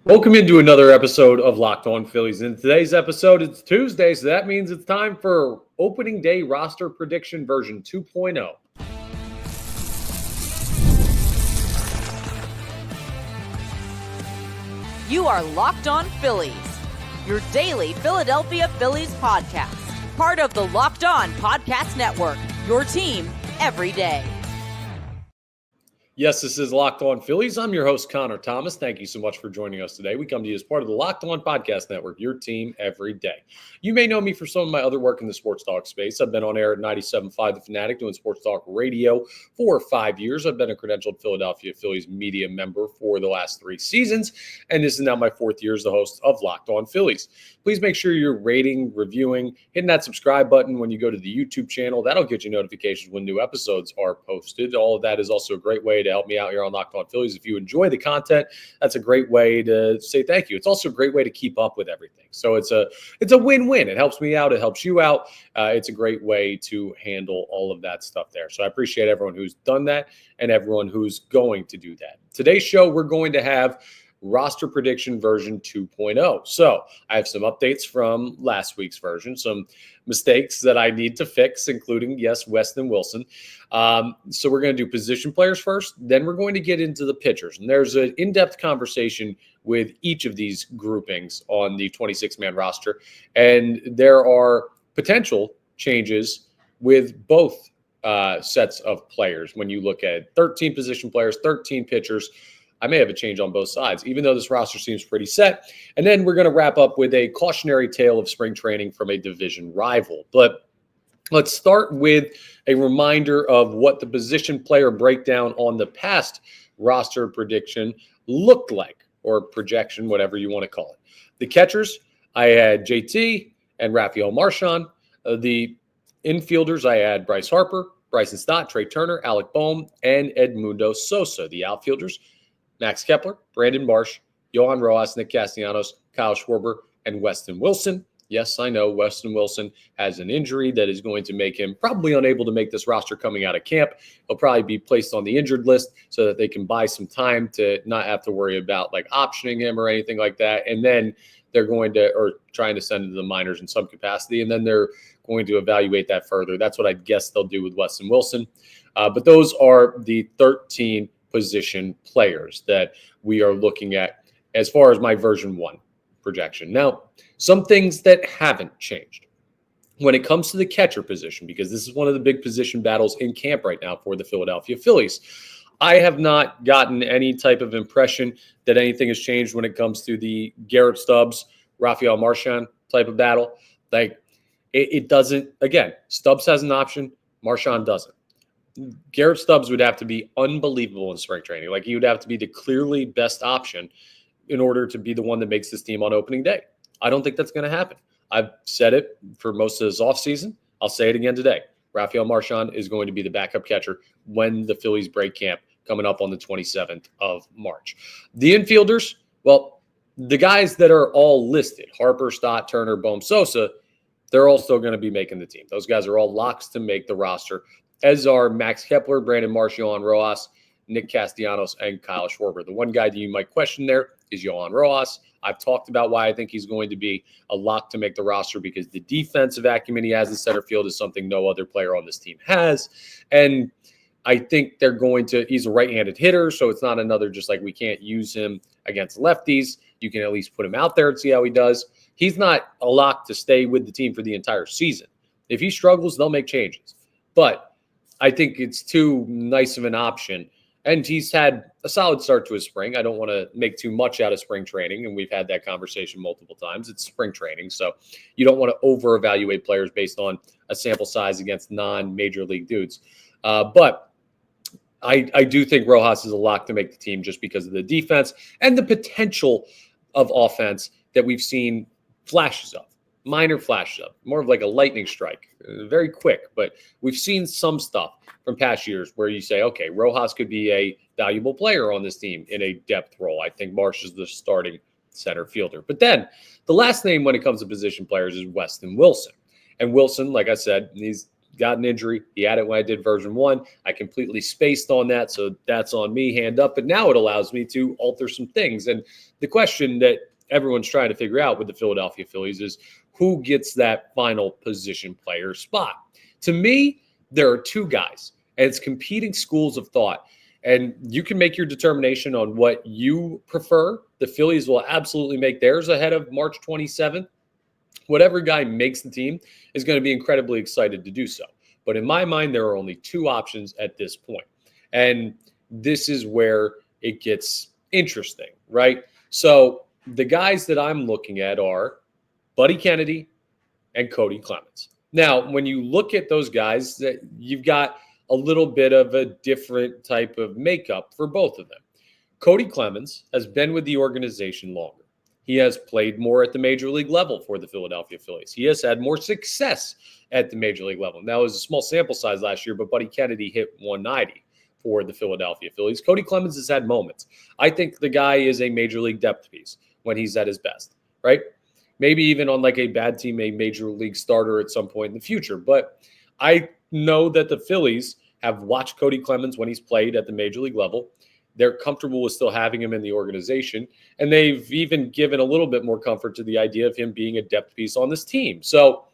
Welcome into another episode of Locked On Phillies. In today's episode, it's Tuesday, so that means it's time for opening day roster prediction version 2.0. You are Locked On Phillies, your daily Philadelphia Phillies podcast. Part of the Locked On Podcast Network, your team every day. Yes, this is Locked On Phillies. I'm your host, Connor Thomas. Thank you so much for joining us today. We come to you as part of the Locked On Podcast Network, your team every day. You may know me for some of my other work in the sports talk space. I've been on air at 97.5 The Fanatic doing sports talk radio for 5 years. I've been a credentialed Philadelphia Phillies media member for the last 3 seasons, and this is now my 4th year as the host of Locked On Phillies. Please make sure you're rating, reviewing, hitting that subscribe button when you go to the YouTube channel. That'll get you notifications when new episodes are posted. All of that is also a great way to help me out here on Locked On Phillies. If you enjoy the content, that's a great way to say thank you. It's also a great way to keep up with everything. So it's a win-win. It helps me out. It helps you out. It's a great way to handle all of that stuff there. So I appreciate everyone who's done that and everyone who's going to do that. Today's show, we're going to have roster prediction version 2.0. So I have some updates from last week's version, some mistakes that I need to fix, including, yes, Weston Wilson. So we're going to do position players first, then we're going to get into the pitchers. And there's an in-depth conversation with each of these groupings on the 26-man roster. And there are potential changes with both sets of players. When you look at 13 position players, 13 pitchers, I may have a change on both sides, even though this roster seems pretty set. And then we're going to wrap up with a cautionary tale of spring training from a division rival. But let's start with a reminder of what the position player breakdown on the past roster prediction looked like, or projection, whatever you want to call it. The catchers, I had JT and Rafael Marchand. The infielders, I had Bryce Harper, Bryson Stott, Trey Turner, Alec Bohm, and Edmundo Sosa. The outfielders, Max Kepler, Brandon Marsh, Johan Rojas, Nick Castellanos, Kyle Schwarber, and Weston Wilson. Yes, I know Weston Wilson has an injury that is going to make him probably unable to make this roster coming out of camp. He'll probably be placed on the injured list so that they can buy some time to not have to worry about like optioning him or anything like that. And then they're going to, or trying to send him to the minors in some capacity, and then they're going to evaluate that further. That's what I guess they'll do with Weston Wilson. But those are the 13 position players that we are looking at as far as my version 1 projection. Now, some things that haven't changed when it comes to the catcher position, because this is one of the big position battles in camp right now for the Philadelphia Phillies. I have not gotten any type of impression that anything has changed when it comes to the Garrett Stubbs, Rafael Marchand type of battle. Like it doesn't, again, Stubbs has an option, Marchand doesn't. Garrett Stubbs would have to be unbelievable in spring training. Like he would have to be the clearly best option in order to be the one that makes this team on opening day. I don't think that's going to happen. I've said it for most of this offseason. I'll say it again today. Rafael Marchand is going to be the backup catcher when the Phillies break camp coming up on the 27th of March. The infielders, well, the guys that are all listed, Harper, Stott, Turner, Bohm, Sosa, they're all still going to be making the team. Those guys are all locks to make the roster, as are Max Kepler, Brandon Marsh, Johan Rojas, Nick Castellanos, and Kyle Schwarber. The one guy that you might question there is Johan Rojas. I've talked about why I think he's going to be a lock to make the roster because the defensive acumen he has in center field is something no other player on this team has. And I think they're going to – he's a right-handed hitter, so it's not another just like we can't use him against lefties. You can at least put him out there and see how he does. He's not a lock to stay with the team for the entire season. If he struggles, they'll make changes. But I think it's too nice of an option. And he's had a solid start to his spring. I don't want to make too much out of spring training, and we've had that conversation multiple times. It's spring training, so you don't want to over-evaluate players based on a sample size against non-major league dudes. But I do think Rojas is a lock to make the team just because of the defense and the potential of offense that we've seen flashes of. Minor flashes of, more of like a lightning strike, very quick. But we've seen some stuff from past years where you say, okay, Rojas could be a valuable player on this team in a depth role. I think Marsh is the starting center fielder. But then the last name when it comes to position players is Weston Wilson. And Wilson, like I said, he's got an injury. He had it when I did version 1. I completely spaced on that, so that's on me, hand up. But now it allows me to alter some things. And the question that everyone's trying to figure out with the Philadelphia Phillies is who gets that final position player spot. To me, there are two guys, and it's competing schools of thought. And you can make your determination on what you prefer. The Phillies will absolutely make theirs ahead of March 27th. Whatever guy makes the team is going to be incredibly excited to do so. But in my mind, there are only two options at this point. And this is where it gets interesting, right? So the guys that I'm looking at are Buddy Kennedy and Cody Clemens. Now, when you look at those guys, you've got a little bit of a different type of makeup for both of them. Cody Clemens has been with the organization longer. He has played more at the major league level for the Philadelphia Phillies. He has had more success at the major league level. Now, it was a small sample size last year, but Buddy Kennedy hit 190 for the Philadelphia Phillies. Cody Clemens has had moments. I think the guy is a major league depth piece when he's at his best, right? Maybe even on like a bad team, a major league starter at some point in the future. But I know that the Phillies have watched Cody Clemens when he's played at the major league level. They're comfortable with still having him in the organization. And they've even given a little bit more comfort to the idea of him being a depth piece on this team. So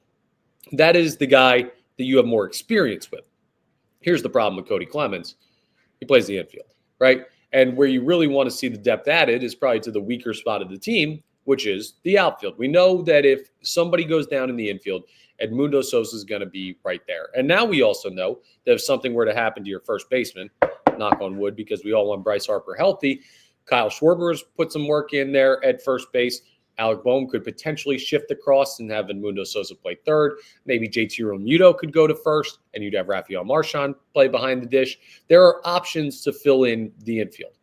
that is the guy that you have more experience with. Here's the problem with Cody Clemens. He plays the infield, right? And where you really want to see the depth added is probably to the weaker spot of the team, which is the outfield. We know that if somebody goes down in the infield, Edmundo Sosa is going to be right there. And now we also know that if something were to happen to your first baseman, knock on wood, because we all want Bryce Harper healthy, Kyle Schwarber has put some work in there at first base. Alec Boehm could potentially shift across and have Edmundo Sosa play third. Maybe JT Realmuto could go to first, and you'd have Rafael Marchand play behind the dish. There are options to fill in the infield.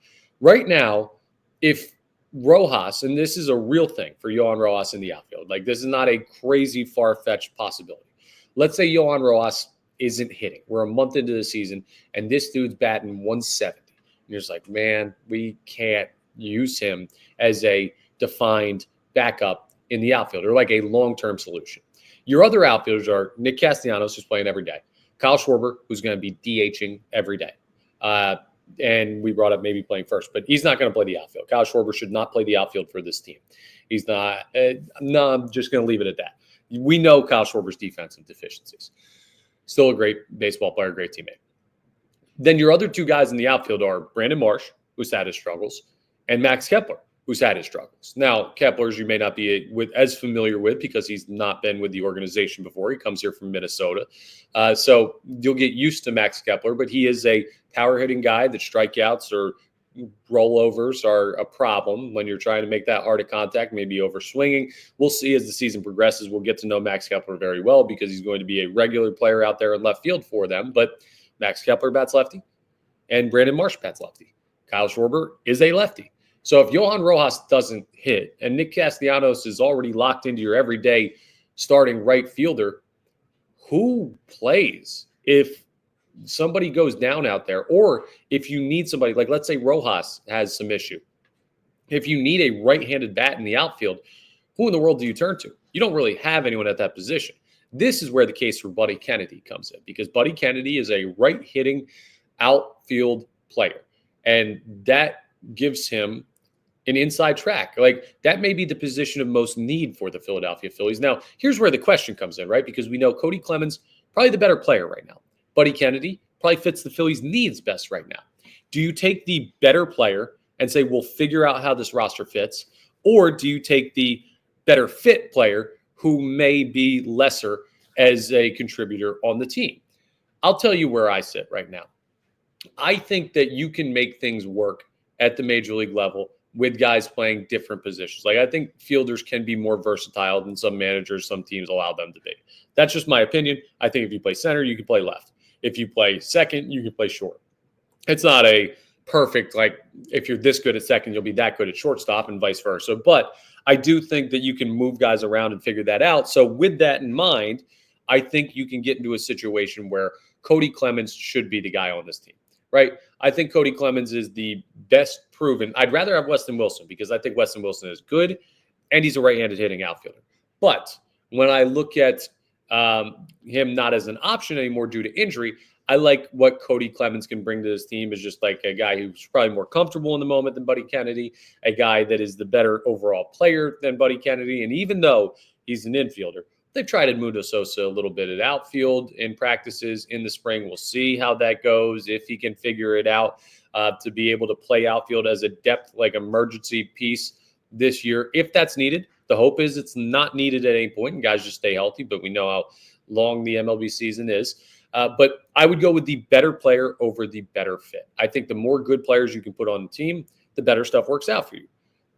Right now, if Rojas, and this is a real thing for Yohan Rojas in the outfield, like this is not a crazy far-fetched possibility. Let's say Yohan Rojas isn't hitting. We're a month into the season, and this dude's batting 170. And you're just like, man, we can't use him as a defined backup in the outfield or like a long-term solution. Your other outfielders are Nick Castellanos, who's playing every day, Kyle Schwarber, who's going to be DHing every day. And we brought up maybe playing first, but he's not going to play the outfield. Kyle Schwarber should not play the outfield for this team. He's not. No, I'm just going to leave it at that. We know Kyle Schwarber's defensive deficiencies. Still a great baseball player, great teammate. Then your other two guys in the outfield are Brandon Marsh, who's had his struggles, and Max Kepler, who's had his struggles. Now, Kepler's you may not be as familiar with because he's not been with the organization before. He comes here from Minnesota. So you'll get used to Max Kepler, but he is a power-hitting guy that strikeouts or rollovers are a problem when you're trying to make that hard of contact, maybe over swinging. We'll see as the season progresses. We'll get to know Max Kepler very well because he's going to be a regular player out there in left field for them. But Max Kepler bats lefty and Brandon Marsh bats lefty. Kyle Schwarber is a lefty. So if Yohan Rojas doesn't hit and Nick Castellanos is already locked into your everyday starting right fielder, who plays if somebody goes down out there? Or if you need somebody, like let's say Rojas has some issue. If you need a right-handed bat in the outfield, who in the world do you turn to? You don't really have anyone at that position. This is where the case for Buddy Kennedy comes in because Buddy Kennedy is a right-hitting outfield player. And that gives him an inside track. Like that may be the position of most need for the Philadelphia Phillies. Now, here's where the question comes in, right? Because we know Cody Clemens, probably the better player right now. Buddy Kennedy probably fits the Phillies' needs best right now. Do you take the better player and say, we'll figure out how this roster fits? Or do you take the better fit player who may be lesser as a contributor on the team? I'll tell you where I sit right now. I think that you can make things work at the major league level with guys playing different positions. Like I think fielders can be more versatile than some managers, some teams allow them to be. That's just my opinion. I think if you play center, you can play left. If you play second, you can play short. It's not a perfect, like if you're this good at second, you'll be that good at shortstop and vice versa. But I do think that you can move guys around and figure that out. So with that in mind, I think you can get into a situation where Cody Clemens should be the guy on this team, right? I think Cody Clemens is the best proven. I'd rather have Weston Wilson because I think Weston Wilson is good and he's a right-handed hitting outfielder. But when I look at him not as an option anymore due to injury. I like what Cody Clemens can bring to this team is just like a guy who's probably more comfortable in the moment than Buddy Kennedy, a guy that is the better overall player than Buddy Kennedy. And even though he's an infielder, they've tried Edmundo Sosa a little bit at outfield in practices in the spring. We'll see how that goes, if he can figure it out to be able to play outfield as a depth, like emergency piece this year, if that's needed. The hope is it's not needed at any point and guys just stay healthy, but we know how long the MLB season is. But I would go with the better player over the better fit. I think the more good players you can put on the team, the better stuff works out for you.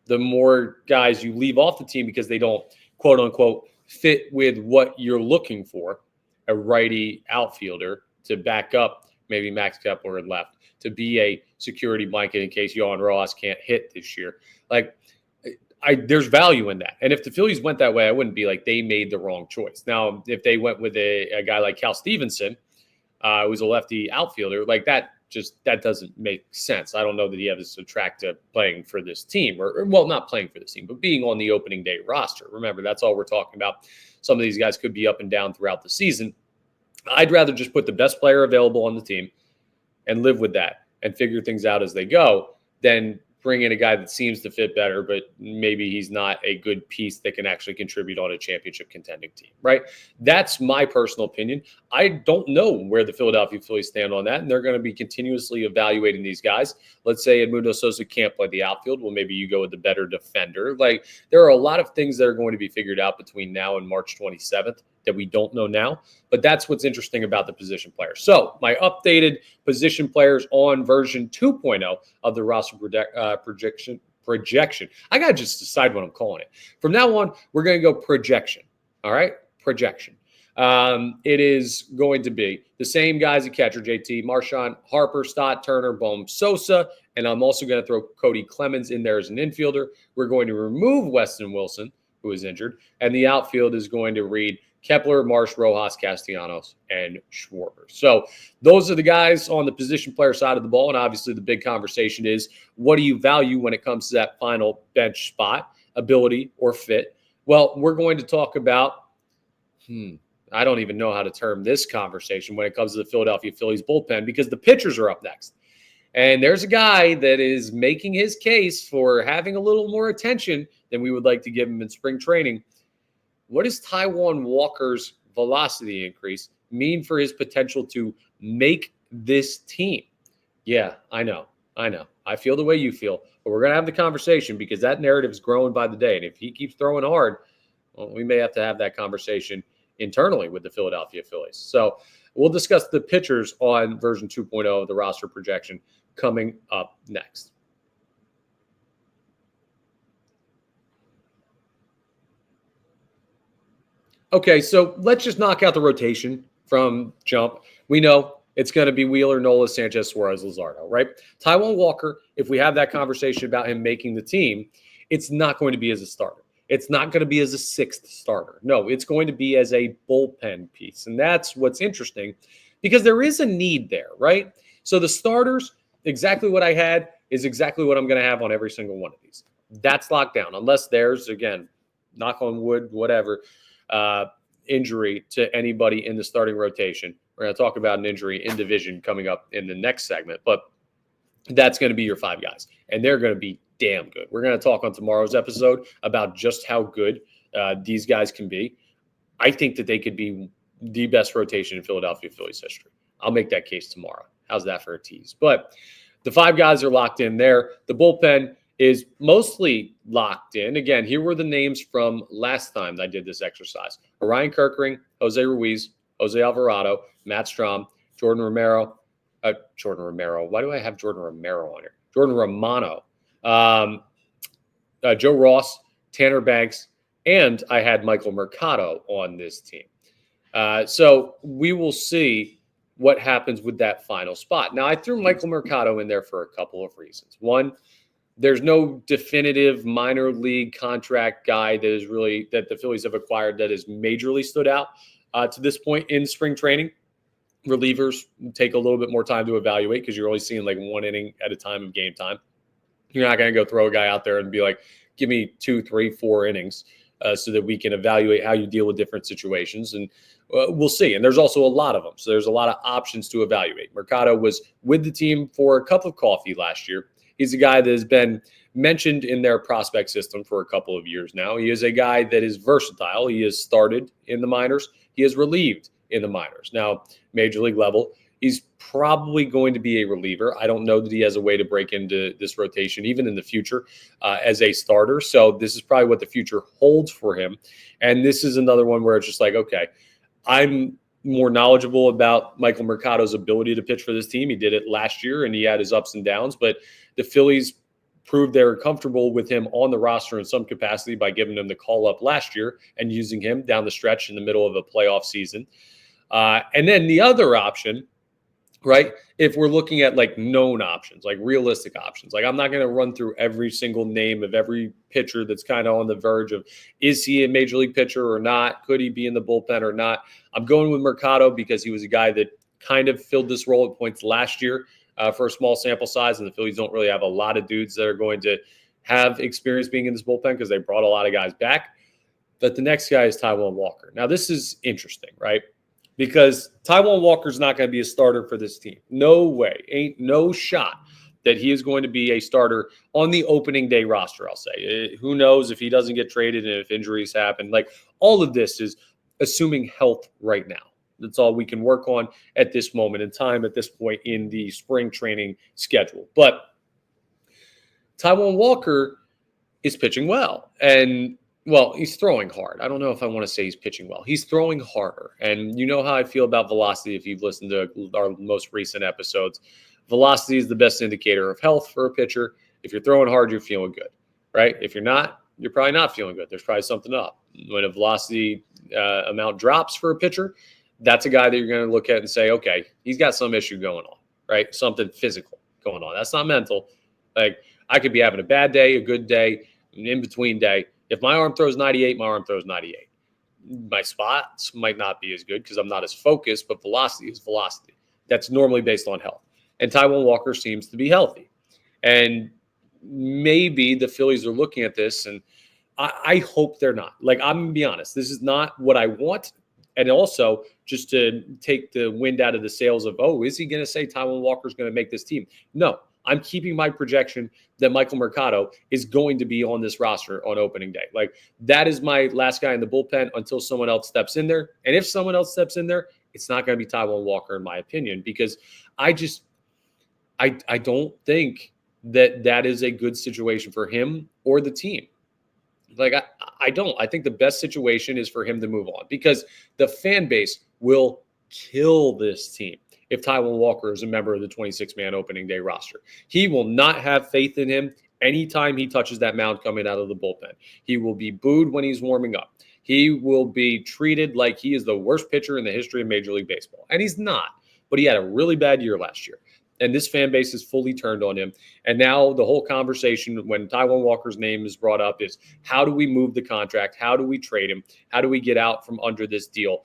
The more guys you leave off the team because they don't, quote unquote, fit with what you're looking for, a righty outfielder to back up maybe Max Kepler at left, to be a security blanket in case Yohan Rojas can't hit this year. Like, there's value in that. And if the Phillies went that way, I wouldn't be like they made the wrong choice. Now, if they went with a guy like Cal Stevenson, who's a lefty outfielder, like that doesn't make sense. I don't know that he has a track to playing for this team or well, not playing for this team, but being on the opening day roster. Remember, that's all we're talking about. Some of these guys could be up and down throughout the season. I'd rather just put the best player available on the team and live with that and figure things out as they go than bring in a guy that seems to fit better, but maybe he's not a good piece that can actually contribute on a championship contending team, right? That's my personal opinion. I don't know where the Philadelphia Phillies stand on that, and they're going to be continuously evaluating these guys. Let's say Edmundo Sosa can't play the outfield. Well, maybe you go with the better defender. Like, there are a lot of things that are going to be figured out between now and March 27th that we don't know now, but that's what's interesting about the position players. So my updated position players on version 2.0 of the roster projection. I got to just decide what I'm calling it. From now on, we're going to go projection. All right? Projection. It is going to be the same guys at catcher, JT, Marchand, Harper, Stott, Turner, Bohm, Sosa, and I'm also going to throw Cody Clemens in there as an infielder. We're going to remove Weston Wilson, who is injured, and the outfield is going to read Kepler, Marsh, Rojas, Castellanos, and Schwarber. So those are the guys on the position player side of the ball. And obviously the big conversation is, what do you value when it comes to that final bench spot, ability or fit? Well, we're going to talk about, I don't even know how to term this conversation when it comes to the Philadelphia Phillies bullpen, because the pitchers are up next. And there's a guy that is making his case for having a little more attention than we would like to give him in spring training. What does Taijuan Walker's velocity increase mean for his potential to make this team? Yeah, I know. I feel the way you feel, but we're going to have the conversation because that narrative is growing by the day. And if he keeps throwing hard, well, we may have to have that conversation internally with the Philadelphia Phillies. So we'll discuss the pitchers on version 2.0 of the roster projection coming up next. Okay, so let's just knock out the rotation from jump. We know it's going to be Wheeler, Nola, Sanchez, Suarez, Luzardo, right? Taijuan Walker, if we have that conversation about him making the team, it's not going to be as a starter. It's not going to be as a sixth starter. No, it's going to be as a bullpen piece. And that's what's interesting because there is a need there, right? So the starters, exactly what I had is exactly what I'm going to have on every single one of these. That's locked down, unless there's, again, knock on wood, whatever, injury to anybody in the starting rotation. We're going to talk about an injury in division coming up in the next segment, but that's going to be your five guys, and they're going to be damn good. We're going to talk on tomorrow's episode about just how good these guys can be. I think that they could be the best rotation in Philadelphia Phillies history. I'll make that case tomorrow. How's that for a tease? But the five guys are locked in there. The bullpen is mostly locked in. Again, here were the names from last time I did this exercise. Orion Kerkering, Jose Ruiz, Jose Alvarado, Matt Strahm, Jordan Romano. Why do I have Jordan Romano on here? Jordan Romano, Joe Ross, Tanner Banks, and I had Michael Mercado on this team. So we will see what happens with that final spot. Now, I threw Michael Mercado in there for a couple of reasons. One, there's no definitive minor league contract guy that the Phillies have acquired that has majorly stood out to this point in spring training. Relievers take a little bit more time to evaluate because you're only seeing like one inning at a time of game time. You're not going to go throw a guy out there and be like, give me 2, 3, 4 innings so that we can evaluate how you deal with different situations. And We'll see. And there's also a lot of them. So there's a lot of options to evaluate. Mercado was with the team for a cup of coffee last year. He's a guy that has been mentioned in their prospect system for a couple of years now. He is a guy that is versatile. He has started in the minors. He has relieved in the minors. Now, major league level, he's probably going to be a reliever. I don't know that he has a way to break into this rotation, even in the future, as a starter. So this is probably what the future holds for him. And this is another one where it's just like, okay, I'm more knowledgeable about Michael Mercado's ability to pitch for this team. He did it last year, and he had his ups and downs. But the Phillies proved they were comfortable with him on the roster in some capacity by giving him the call up last year and using him down the stretch in the middle of a playoff season. And then the other option, right, if we're looking at like known options, like realistic options, like I'm not going to run through every single name of every pitcher that's kind of on the verge of, is he a major league pitcher or not? Could he be in the bullpen or not? I'm going with Mercado because he was a guy that kind of filled this role at points last year for a small sample size. And the Phillies don't really have a lot of dudes that are going to have experience being in this bullpen because they brought a lot of guys back. But the next guy is Taijuan Walker. Now, this is interesting, right? Because Taijuan Walker's not going to be a starter for this team. No way. Ain't no shot that he is going to be a starter on the opening day roster, I'll say. Who knows if he doesn't get traded and if injuries happen. Like, all of this is assuming health right now. That's all we can work on at this moment in time, at this point in the spring training schedule. But Taijuan Walker is pitching well. And well, he's throwing hard. I don't know if I want to say he's pitching well. He's throwing harder. And you know how I feel about velocity if you've listened to our most recent episodes. Velocity is the best indicator of health for a pitcher. If you're throwing hard, you're feeling good, right? If you're not, you're probably not feeling good. There's probably something up. When a velocity amount drops for a pitcher, that's a guy that you're going to look at and say, okay, he's got some issue going on, right? Something physical going on. That's not mental. Like, I could be having a bad day, a good day, an in-between day. If my arm throws 98, my arm throws 98. My spots might not be as good because I'm not as focused, but velocity is velocity. That's normally based on health. And Taijuan Walker seems to be healthy. And maybe the Phillies are looking at this, and I hope they're not. Like, I'm going to be honest, this is not what I want. And also, just to take the wind out of the sails of, oh, is he going to say Taijuan Walker's going to make this team? No. I'm keeping my projection that Michael Mercado is going to be on this roster on opening day. Like, that is my last guy in the bullpen until someone else steps in there. And if someone else steps in there, it's not going to be Taijuan Walker, in my opinion, because I don't think that is a good situation for him or the team. Like, I don't. I think the best situation is for him to move on because the fan base will kill this team if Taijuan Walker is a member of the 26-man opening day roster. He will not have faith in him anytime he touches that mound coming out of the bullpen. He will be booed when he's warming up. He will be treated like he is the worst pitcher in the history of Major League Baseball. And he's not, but he had a really bad year last year. And this fan base is fully turned on him. And now the whole conversation when Taijuan Walker's name is brought up is, how do we move the contract? How do we trade him? How do we get out from under this deal?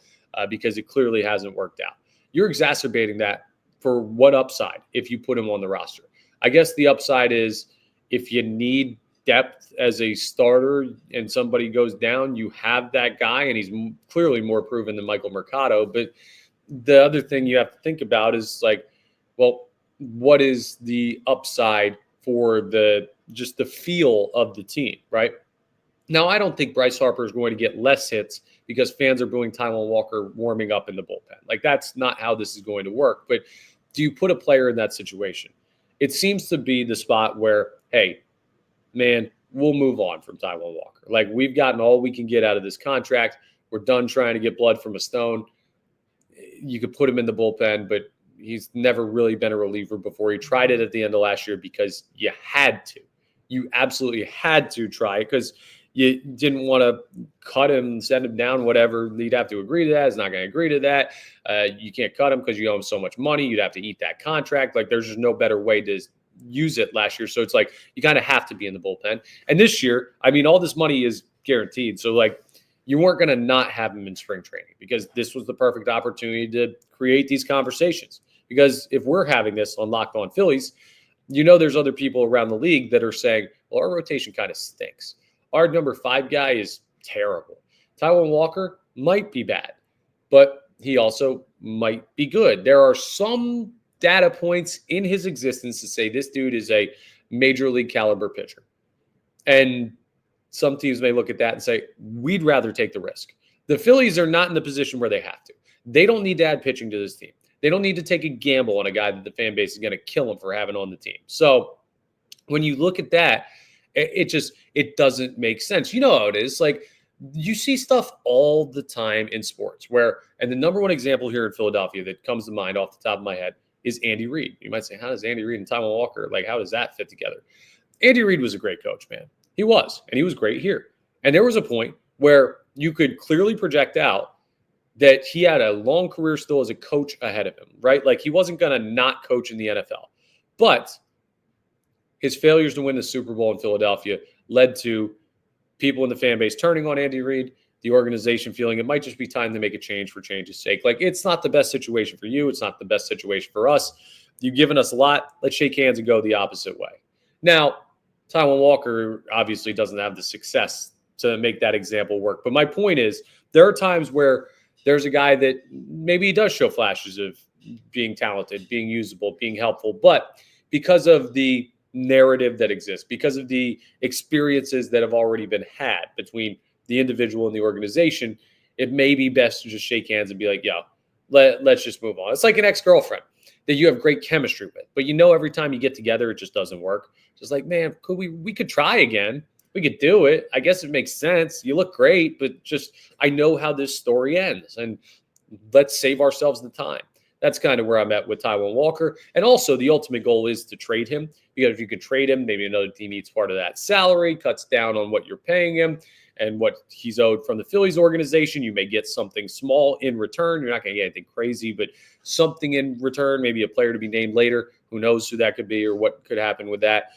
Because it clearly hasn't worked out. You're exacerbating that for what upside if you put him on the roster? I guess the upside is if you need depth as a starter and somebody goes down, you have that guy, and he's clearly more proven than Michael Mercado. But the other thing you have to think about is like, well, what is the upside for just the feel of the team, right? Now, I don't think Bryce Harper is going to get less hits because fans are booing Taijuan Walker warming up in the bullpen. Like, that's not how this is going to work. But do you put a player in that situation? It seems to be the spot where, hey, man, we'll move on from Taijuan Walker. Like, we've gotten all we can get out of this contract. We're done trying to get blood from a stone. You could put him in the bullpen, but he's never really been a reliever before. He tried it at the end of last year because you had to. You absolutely had to try it because you didn't want to cut him, send him down, whatever. He'd have to agree to that. He's not going to agree to that. You can't cut him because you owe him so much money. You'd have to eat that contract. Like, there's just no better way to use it last year. So it's like you kind of have to be in the bullpen. And this year, I mean, all this money is guaranteed. So, like, you weren't going to not have him in spring training because this was the perfect opportunity to create these conversations. Because if we're having this on Locked On Phillies, you know there's other people around the league that are saying, well, our rotation kind of stinks. Our number 5 guy is terrible. Taijuan Walker might be bad. but he also might be good. There are some data points in his existence to say this dude is a major league caliber pitcher. And some teams may look at that and say, we'd rather take the risk. The Phillies are not in the position where they have to. They don't need to add pitching to this team. They don't need to take a gamble on a guy that the fan base is going to kill him for having on the team. So when you look at that, it doesn't make sense. You know how it is. Like, you see stuff all the time in sports where, and the number one example here in Philadelphia that comes to mind off the top of my head is Andy Reid. You might say, how does Andy Reid and Taijuan Walker, like, how does that fit together? Andy Reid was a great coach, man. He was, and he was great here. And there was a point where you could clearly project out that he had a long career still as a coach ahead of him, right? Like, he wasn't going to not coach in the NFL. But his failures to win the Super Bowl in Philadelphia led to people in the fan base turning on Andy Reid, the organization feeling it might just be time to make a change for change's sake. Like, it's not the best situation for you. It's not the best situation for us. You've given us a lot. Let's shake hands and go the opposite way. Now, Taijuan Walker obviously doesn't have the success to make that example work. But my point is, there are times where there's a guy that maybe he does show flashes of being talented, being usable, being helpful. But because of the narrative that exists, because of the experiences that have already been had between the individual and the organization, it may be best to just shake hands and be like, yo, let's just move on. It's like an ex-girlfriend that you have great chemistry with, but you know every time you get together, it just doesn't work. Just like, man, we could try again. We could do it. I guess it makes sense. You look great, but just I know how this story ends, and let's save ourselves the time. That's kind of where I'm at with Taijuan Walker. And also the ultimate goal is to trade him, because if you can trade him, maybe another team eats part of that salary, cuts down on what you're paying him and what he's owed from the Phillies organization. You may get something small in return. You're not going to get anything crazy, but something in return, maybe a player to be named later. Who knows who that could be or what could happen with that.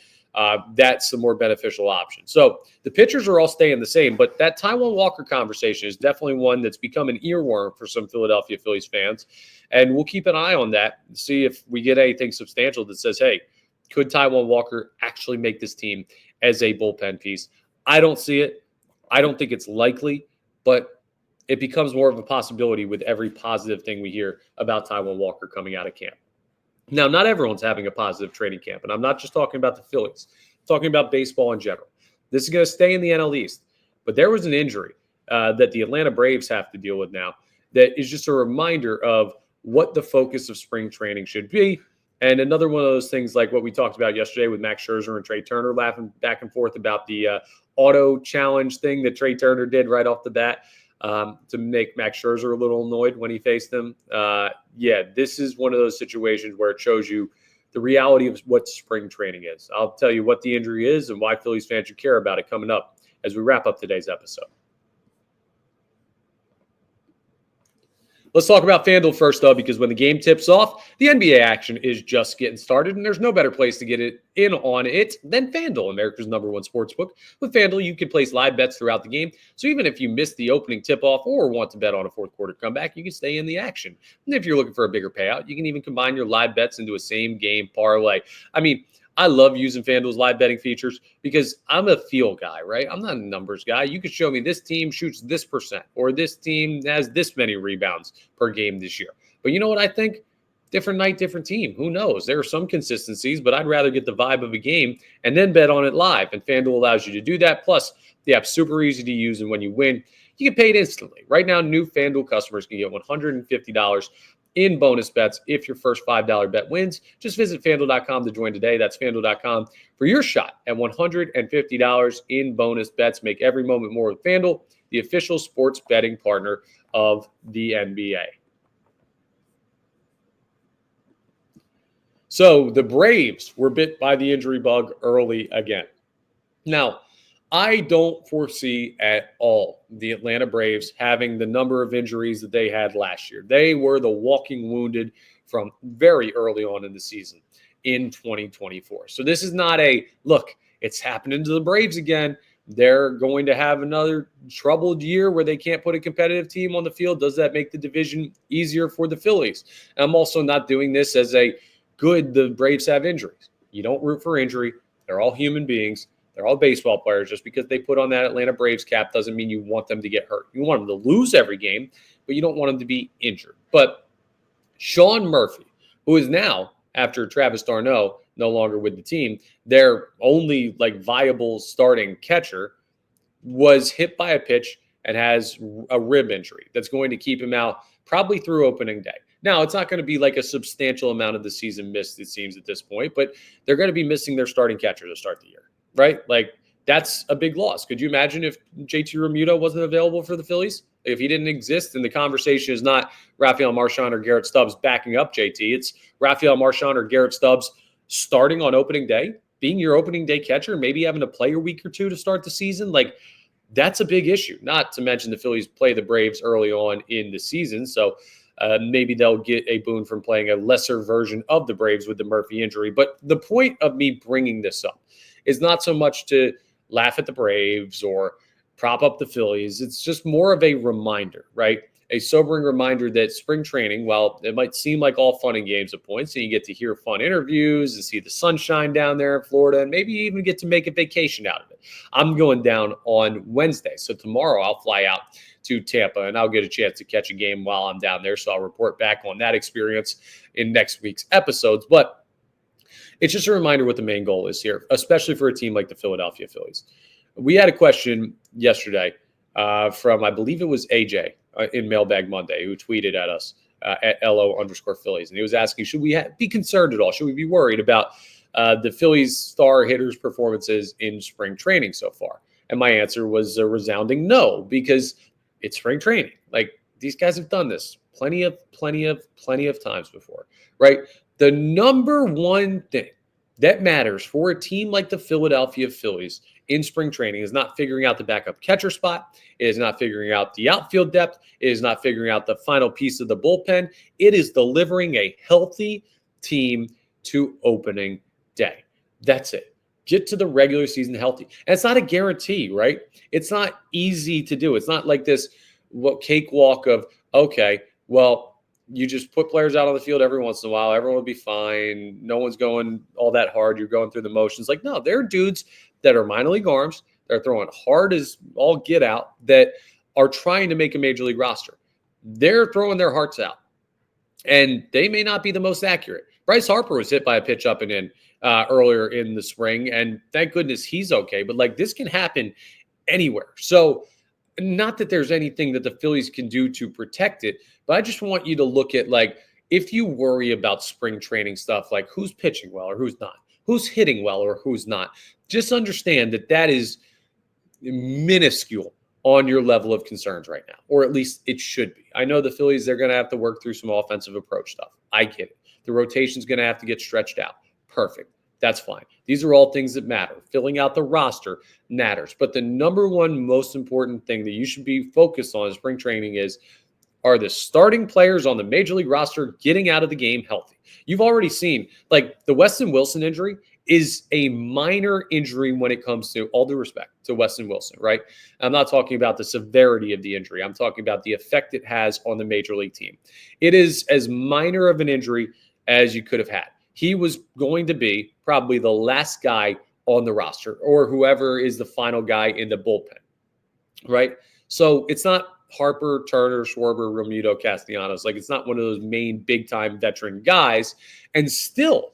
That's the more beneficial option. So the pitchers are all staying the same, but that Taijuan Walker conversation is definitely one that's become an earworm for some Philadelphia Phillies fans. And we'll keep an eye on that and see if we get anything substantial that says, hey, could Taijuan Walker actually make this team as a bullpen piece? I don't see it. I don't think it's likely, but it becomes more of a possibility with every positive thing we hear about Taijuan Walker coming out of camp. Now, not everyone's having a positive training camp, and I'm not just talking about the Phillies. I'm talking about baseball in general. This is going to stay in the NL East, but there was an injury that the Atlanta Braves have to deal with now that is just a reminder of what the focus of spring training should be. And another one of those things like what we talked about yesterday with Max Scherzer and Trey Turner laughing back and forth about the auto challenge thing that Trey Turner did right off the bat. To make Max Scherzer a little annoyed when he faced him. This is one of those situations where it shows you the reality of what spring training is. I'll tell you what the injury is and why Phillies fans should care about it coming up as we wrap up today's episode. Let's talk about FanDuel first, though, because when the game tips off, the NBA action is just getting started, and there's no better place to get it in on it than FanDuel, America's #1 sportsbook. With FanDuel, you can place live bets throughout the game, so even if you missed the opening tip-off or want to bet on a fourth-quarter comeback, you can stay in the action. And if you're looking for a bigger payout, you can even combine your live bets into a same-game parlay. I mean, I love using FanDuel's live betting features because I'm a feel guy, right? I'm not a numbers guy. You could show me this team shoots this percent or this team has this many rebounds per game this year. But you know what I think? Different night, different team. Who knows? There are some consistencies, but I'd rather get the vibe of a game and then bet on it live. And FanDuel allows you to do that. Plus, the app's super easy to use, and when you win, you get paid instantly. Right now, new FanDuel customers can get $150 in bonus bets if your first $5 bet wins. Just visit FanDuel.com to join today. That's FanDuel.com for your shot at $150 in bonus bets. Make every moment more with FanDuel, the official sports betting partner of the NBA. So the Braves were bit by the injury bug early again. Now, I don't foresee at all the Atlanta Braves having the number of injuries that they had last year. They were the walking wounded from very early on in the season in 2024. So this is not a, look, it's happening to the Braves again. They're going to have another troubled year where they can't put a competitive team on the field. Does that make the division easier for the Phillies? And I'm also not doing this as a good, the Braves have injuries. You don't root for injury. They're all human beings. They're all baseball players. Just because they put on that Atlanta Braves cap doesn't mean you want them to get hurt. You want them to lose every game, but you don't want them to be injured. But Sean Murphy, who is now, after Travis d'Arnaud no longer with the team, their only viable starting catcher, was hit by a pitch and has a rib injury that's going to keep him out probably through opening day. Now, it's not going to be a substantial amount of the season missed, it seems, at this point, but they're going to be missing their starting catcher to start the year, right? That's a big loss. Could you imagine if JT Realmuto wasn't available for the Phillies? If he didn't exist, and the conversation is not Rafael Marchand or Garrett Stubbs backing up JT, it's Rafael Marchand or Garrett Stubbs starting on opening day, being your opening day catcher, maybe having to play a week or two to start the season. That's a big issue. Not to mention the Phillies play the Braves early on in the season, so maybe they'll get a boon from playing a lesser version of the Braves with the Murphy injury. But the point of me bringing this up is not so much to laugh at the Braves or prop up the Phillies. It's just more of a reminder, right? A sobering reminder that spring training, while it might seem like all fun and games at points, and you get to hear fun interviews and see the sunshine down there in Florida, and maybe even get to make a vacation out of it. I'm going down on Wednesday. So tomorrow I'll fly out to Tampa, and I'll get a chance to catch a game while I'm down there. So I'll report back on that experience in next week's episodes. But it's just a reminder what the main goal is here, especially for a team like the Philadelphia Phillies. We had a question yesterday from, I believe it was AJ in Mailbag Monday, who tweeted at us at LO_Phillies. And he was asking, should we be concerned at all? Should we be worried about the Phillies star hitters' performances in spring training so far? And my answer was a resounding no, because it's spring training. These guys have done this plenty of times before, right? The number one thing that matters for a team like the Philadelphia Phillies in spring training is not figuring out the backup catcher spot. It is not figuring out the outfield depth. It is not figuring out the final piece of the bullpen. It is delivering a healthy team to opening day. That's it. Get to the regular season healthy. And it's not a guarantee, right? It's not easy to do. It's not like this cakewalk of, okay, well, you just put players out on the field every once in a while. Everyone will be fine. No one's going all that hard. You're going through the motions. No, there are dudes that are minor league arms. They're throwing hard as all get out that are trying to make a major league roster. They're throwing their hearts out. And they may not be the most accurate. Bryce Harper was hit by a pitch up and in earlier in the spring, and thank goodness he's okay. But this can happen anywhere. So not that there's anything that the Phillies can do to protect it, but I just want you to look at if you worry about spring training stuff, who's pitching well or who's not, who's hitting well or who's not, just understand that is minuscule on your level of concerns right now, or at least it should be. I know the Phillies, they're going to have to work through some offensive approach stuff. I get it. The rotation's going to have to get stretched out. Perfect. That's fine. These are all things that matter. Filling out the roster matters. But the number one most important thing that you should be focused on in spring training are the starting players on the major league roster getting out of the game healthy. You've already seen, the Weston Wilson injury is a minor injury when it comes to, all due respect to Weston Wilson, right? I'm not talking about the severity of the injury. I'm talking about the effect it has on the major league team. It is as minor of an injury as you could have had. He was going to be probably the last guy on the roster, or whoever is the final guy in the bullpen, right? So it's not Harper, Turner, Schwarber, Realmuto, Castellanos. It's not one of those main big-time veteran guys. And still,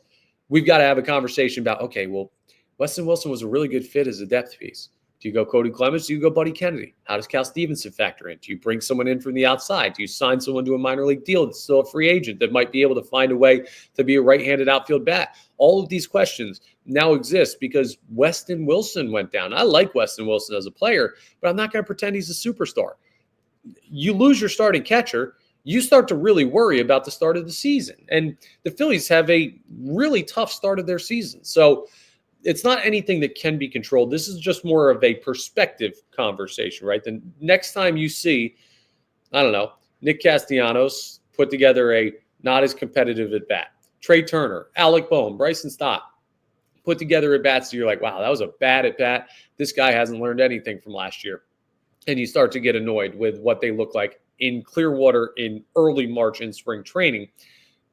we've got to have a conversation about, okay, well, Weston Wilson was a really good fit as a depth piece. Do you go Cody Clemens? Do you go Buddy Kennedy? How does Cal Stevenson factor in? Do you bring someone in from the outside? Do you sign someone to a minor league deal that's still a free agent that might be able to find a way to be a right-handed outfield bat? All of these questions now exist because Weston Wilson went down. I like Weston Wilson as a player, but I'm not going to pretend he's a superstar. You lose your starting catcher, you start to really worry about the start of the season. And the Phillies have a really tough start of their season. So it's not anything that can be controlled. This is just more of a perspective conversation, right? The next time you see, I don't know, Nick Castellanos put together a not as competitive at bat, Trey Turner, Alec Boehm, Bryson Stott put together at bats, so you're like, wow, that was a bad at bat. This guy hasn't learned anything from last year. And you start to get annoyed with what they look like in Clearwater in early March in spring training.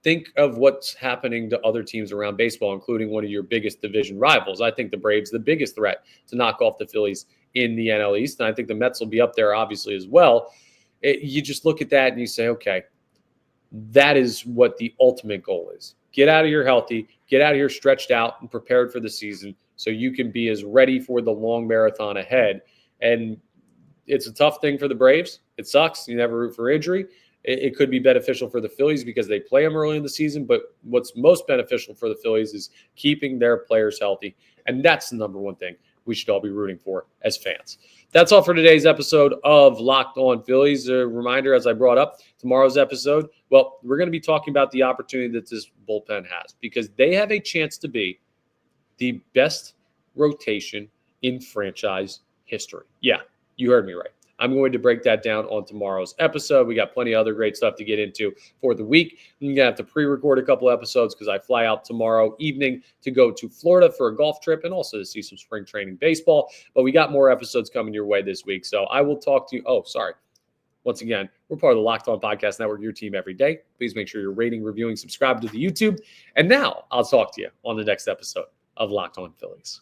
think of what's happening to other teams around baseball, including one of your biggest division rivals. I think the Braves the biggest threat to knock off the Phillies in the NL East, and I think the Mets will be up there obviously as well. You just look at that and you say, okay, that is what the ultimate goal is. Get out of here healthy, get out of here stretched out and prepared for the season so you can be as ready for the long marathon ahead. And it's a tough thing for the Braves. It sucks. You never root for injury. It could be beneficial for the Phillies because they play them early in the season. But what's most beneficial for the Phillies is keeping their players healthy. And that's the number one thing we should all be rooting for as fans. That's all for today's episode of Locked On Phillies. A reminder, as I brought up, tomorrow's episode, well, we're going to be talking about the opportunity that this bullpen has because they have a chance to be the best rotation in franchise history. Yeah, you heard me right. I'm going to break that down on tomorrow's episode. We got plenty of other great stuff to get into for the week. I'm going to have to pre-record a couple episodes because I fly out tomorrow evening to go to Florida for a golf trip and also to see some spring training baseball. But we got more episodes coming your way this week. So I will talk to you. Oh, sorry. Once again, we're part of the Locked On Podcast Network, your team every day. Please make sure you're rating, reviewing, subscribe to the YouTube. And now I'll talk to you on the next episode of Locked On Phillies.